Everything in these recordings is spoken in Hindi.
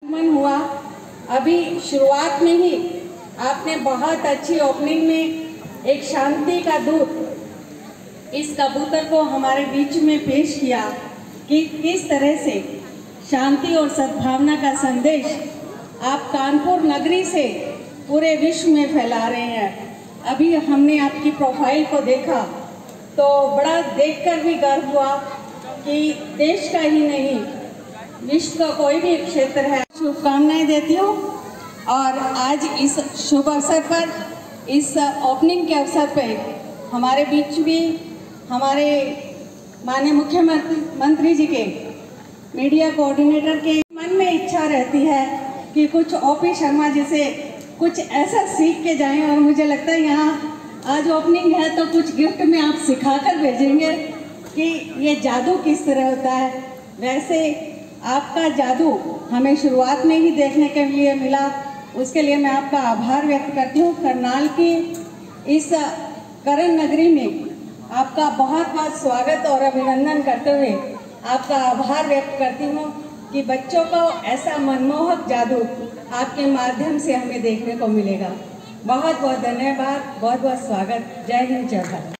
मन हुआ। अभी शुरुआत में ही आपने बहुत अच्छी ओपनिंग में एक शांति का दूत इस कबूतर को हमारे बीच में पेश किया कि किस तरह से शांति और सद्भावना का संदेश आप कानपुर नगरी से पूरे विश्व में फैला रहे हैं। अभी हमने आपकी प्रोफाइल को देखा तो बड़ा देखकर भी गर्व हुआ कि देश का ही नहीं विश्व का कोई भी क्षेत्र है। शुभकामनाएं देती हूँ और आज इस शुभ अवसर पर, इस ओपनिंग के अवसर पर हमारे बीच भी हमारे माननीय मुख्यमंत्री जी के मीडिया कोऑर्डिनेटर के मन में इच्छा रहती है कि कुछ ओपी शर्मा जी से कुछ ऐसा सीख के जाएं, और मुझे लगता है यहाँ आज ओपनिंग है तो कुछ गिफ्ट में आप सिखा कर भेजेंगे कि ये जादू किस तरह होता है। वैसे आपका जादू हमें शुरुआत में ही देखने के लिए मिला, उसके लिए मैं आपका आभार व्यक्त करती हूँ। करनाल की इस करण नगरी में आपका बहुत बहुत स्वागत और अभिनंदन करते हुए आपका आभार व्यक्त करती हूँ कि बच्चों को ऐसा मनमोहक जादू आपके माध्यम से हमें देखने को मिलेगा। बहुत बहुत धन्यवाद, बहुत बहुत स्वागत। जय हिंद, जय भारत।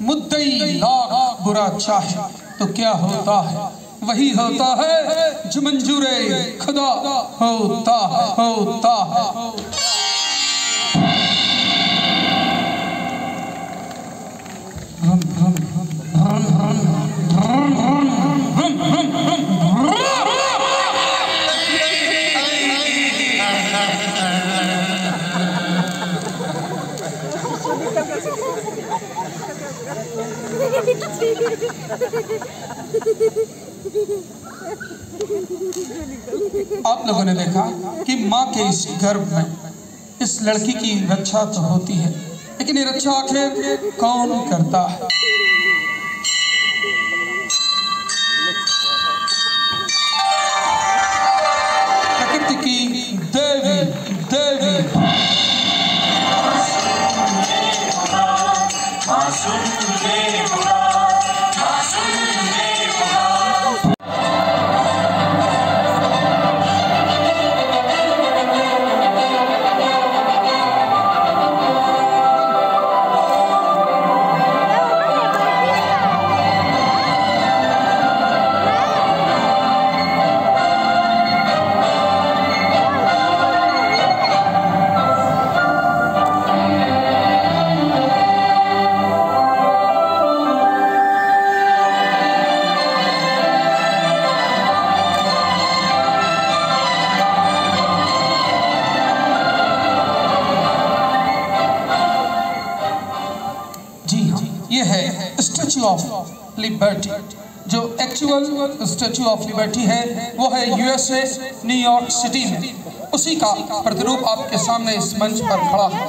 मुद्दई लाख बुरा चाहे तो क्या होता है, वही होता है जो मंजूरे खुदा होता है। आप लोगों ने देखा कि माँ के इस गर्भ में इस लड़की की रक्षा तो होती है, लेकिन ये रक्षा आखिर कौन करता है? प्रकृति की देवी स्टैचू ऑफ लिबर्टी। जो एक्चुअल स्टैचू ऑफ लिबर्टी है वो है यूएसए न्यूयॉर्क सिटी में। उसी का प्रतिरूप आपके सामने इस मंच पर खड़ा है।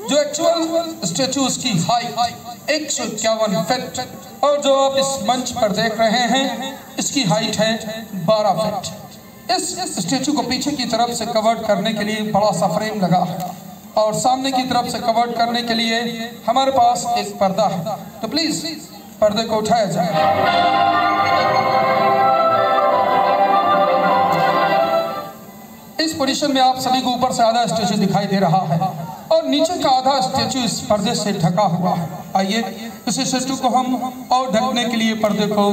जो एक्चुअल स्टैचू उसकी हाइट 151 फीट और जो आप इस मंच पर देख रहे हैं इसकी हाइट है 12 फीट। इस स्टैचू को पीछे की तरफ से कवर करने के लिए बड़ा सा फ्रेम लगा है और सामने की तरफ से कवर करने के लिए हमारे पास एक पर्दा है। तो प्लीज पर्दे को उठाया जाए। इस पोजीशन में आप सभी को ऊपर से आधा स्टैचू दिखाई दे रहा है और नीचे का आधा स्टैचू इस पर्दे से ढका हुआ है। आइए इस स्टैचू को हम और ढकने के लिए पर्दे को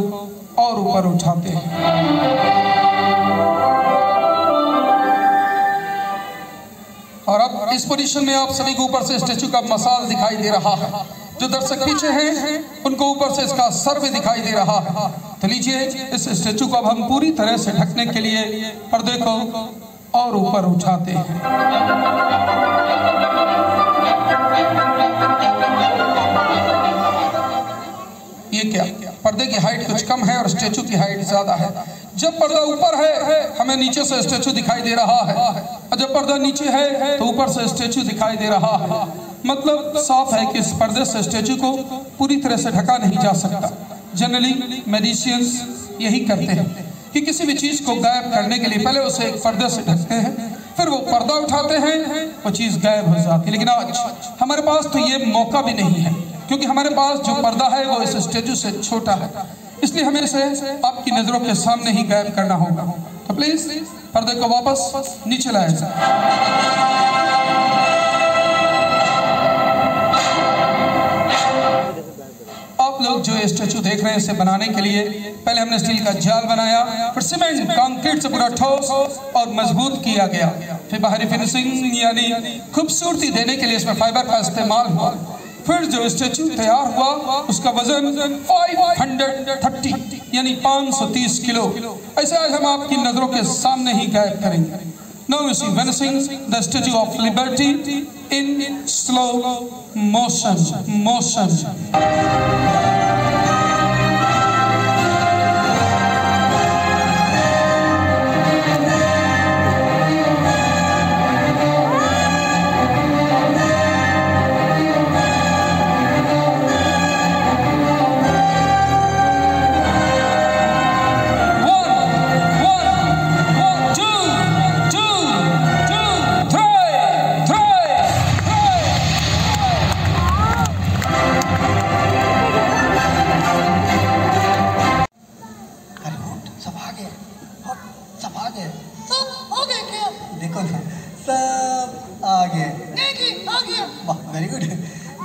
और ऊपर उठाते हैं और अब इस पोजीशन में आप सभी को ऊपर से स्टैचू का मसाल दिखाई दे रहा है। जो दर्शक पीछे हैं उनको ऊपर से इसका सर भी दिखाई दे रहा है। तो लीजिए इस स्टैचू को अब हम पूरी तरह से ढकने के लिए पर्दे को और ऊपर उठाते हैं। ये क्या पर्दे की हाइट कुछ कम है और स्टैचू की हाइट ज्यादा है। जब पर्दा ऊपर है हमें नीचे से स्टैचू दिखाई दे रहा है और जब पर्दा नीचे है तो ऊपर से स्टैचू दिखाई दे रहा है। मतलब साफ है कि इस पर्दे से स्टैचू को पूरी तरह से ढका नहीं जा सकता। जनरली मैजिशियंस यही करते हैं कि किसी भी चीज को गायब करने के लिए पहले उसे एक पर्दे से ढकते हैं, फिर वो पर्दा उठाते हैं, वो चीज गायब हो जाती है। लेकिन आज हमारे पास तो ये मौका भी नहीं है क्योंकि हमारे पास जो पर्दा है वो इस स्टैचू से छोटा है, इसलिए हमें इसे आपकी नजरों के सामने ही गायब करना होगा। तो प्लीज पर्दे को वापस नीचे लाया जाए। आप लोग जो स्टैचू देख रहे हैं इसे बनाने के लिए पहले हमने स्टील का जाल बनाया, फिर सीमेंट कंक्रीट से पूरा ठोस और मजबूत किया गया, फिर बाहरी फिनिशिंग यानी खूबसूरती देने के लिए इसमें फाइबर का इस्तेमाल हुआ। फिर जो स्टैचू तैयार हुआ उसका वजन 530 यानी 530 किलो। ऐसे आज हम आपकी नजरों के सामने ही गायब करेंगे। Now you see vanishing the Statue of Liberty in slow motion. सब आ गए, सब आ गए, सब हो गए क्या? देखो ना सब आ गए। नहीं आ गया। वाह वेरी गुड।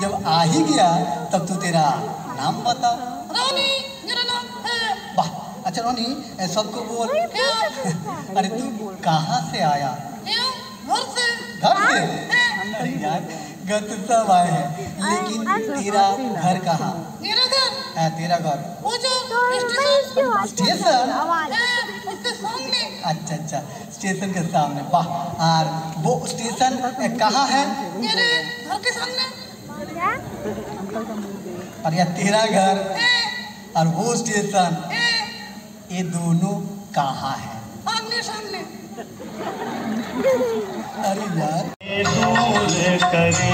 जब आ ही गया तब तू तेरा नाम बता। रानी मेरा नाम है। वाह अच्छा रोनी सबको बोल। अरे तू कहाँ से आया? घर से। घर से? अरे यार घर तो सब आए हैं लेकिन तेरा घर कहाँ? मेरा घर है तेरा घर वो जो स्टेशन स्टेशन उसके सामने। अच्छा अच्छा स्टेशन के सामने। वाह और वो स्टेशन कहाँ है? मेरे घर के सामने। और या तेरा घर और वो स्टेशन ये दोनों कहाँ है? आमने सामने। अरे यार दूर करे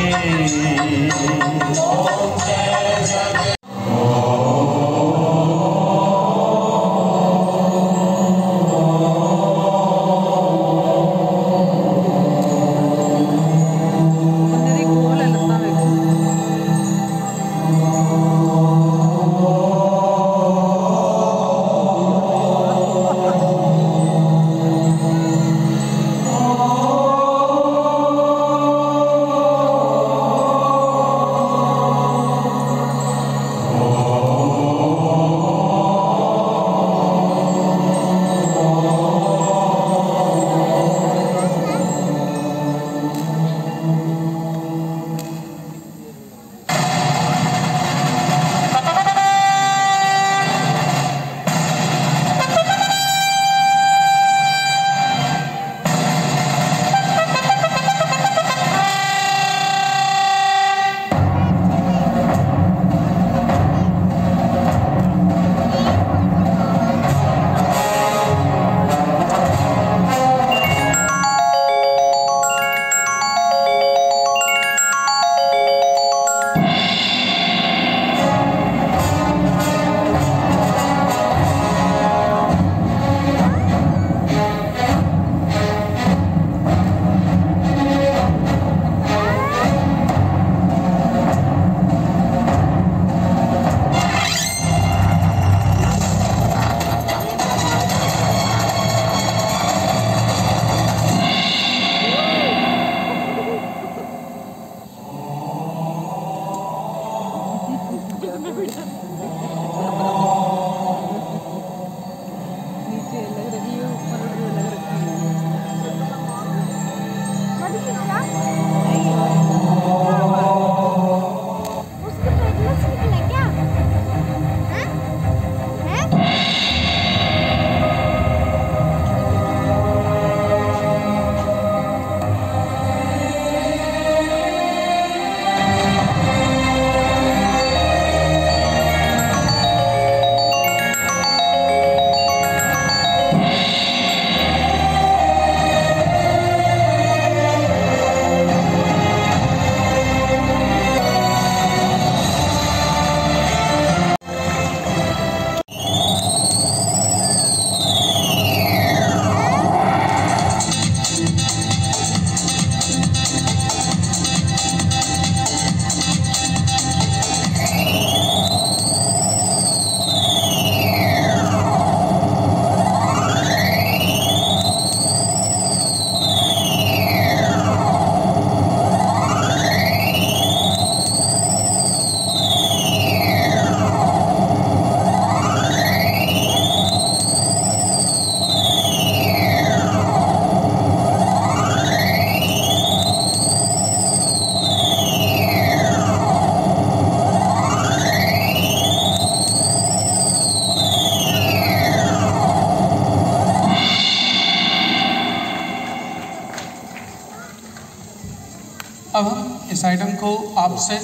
अब हम इस आइटम को आपसे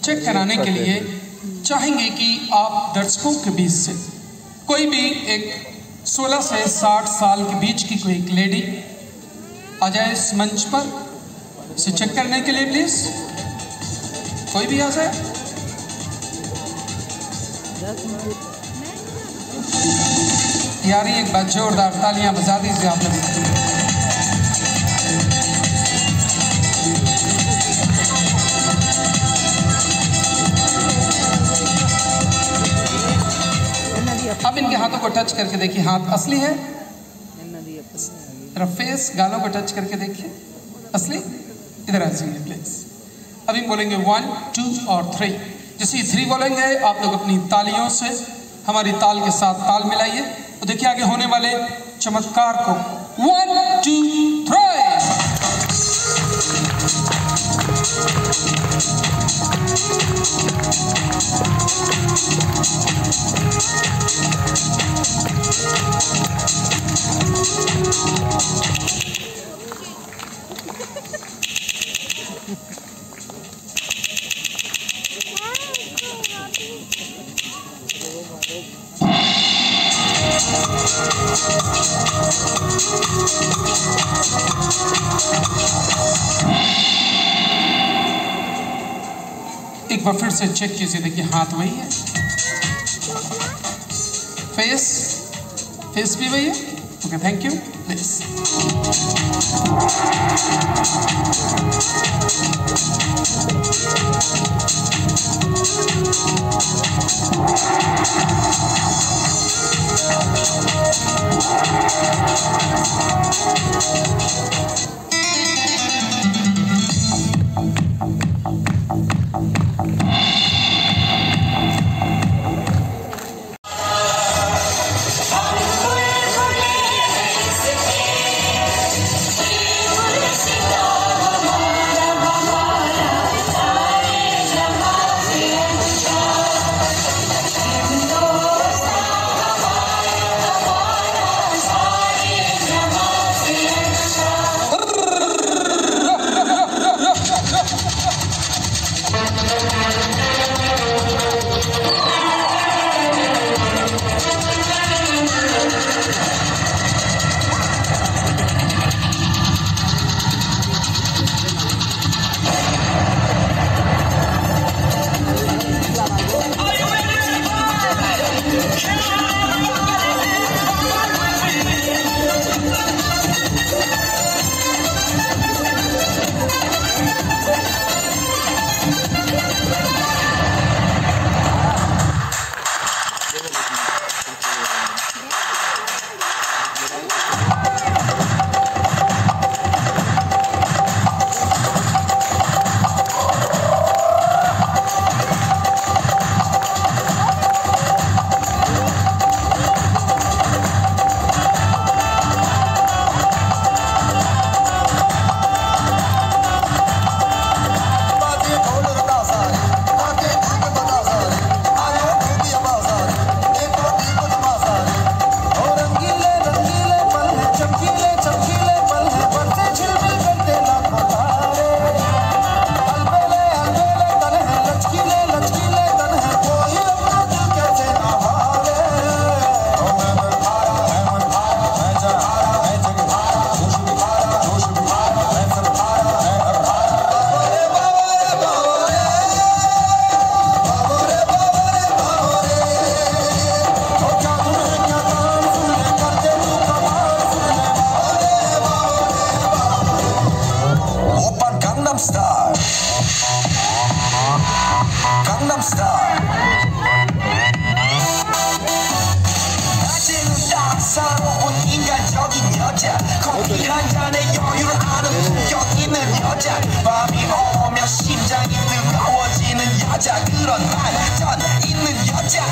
चेक कराने के लिए चाहेंगे कि आप दर्शकों के बीच से कोई भी एक 16 से 60 साल के बीच की कोई एक लेडी आ जाए इस मंच पर इसे चेक करने के लिए प्लीज। कोई भी आ जाए। यारी एक बार जोरदार तालियां बजा दीजिए आप लोग। अब इनके हाथों को टच करके देखिए, हाथ असली है। जरा फेस, गालों को टच करके देखिए, असली। इधर आ जाइए प्लीज। अभी बोलेंगे 1 2 और 3। जैसे ही 3 बोलेंगे आप लोग अपनी तालियों से हमारी ताल के साथ ताल मिलाइए तो देखिए आगे होने वाले चमत्कार को। 1 2 3। एक बार फिर से चेक कीजिए, देखिए हाथ वही है, फेस भी वही है। Okay, thank you please. 커피 한 잔에 여유를 아는 품격 있는 여자 밤이 오면 심장이 뜨거워지는 여자 그런 반전 있는 여자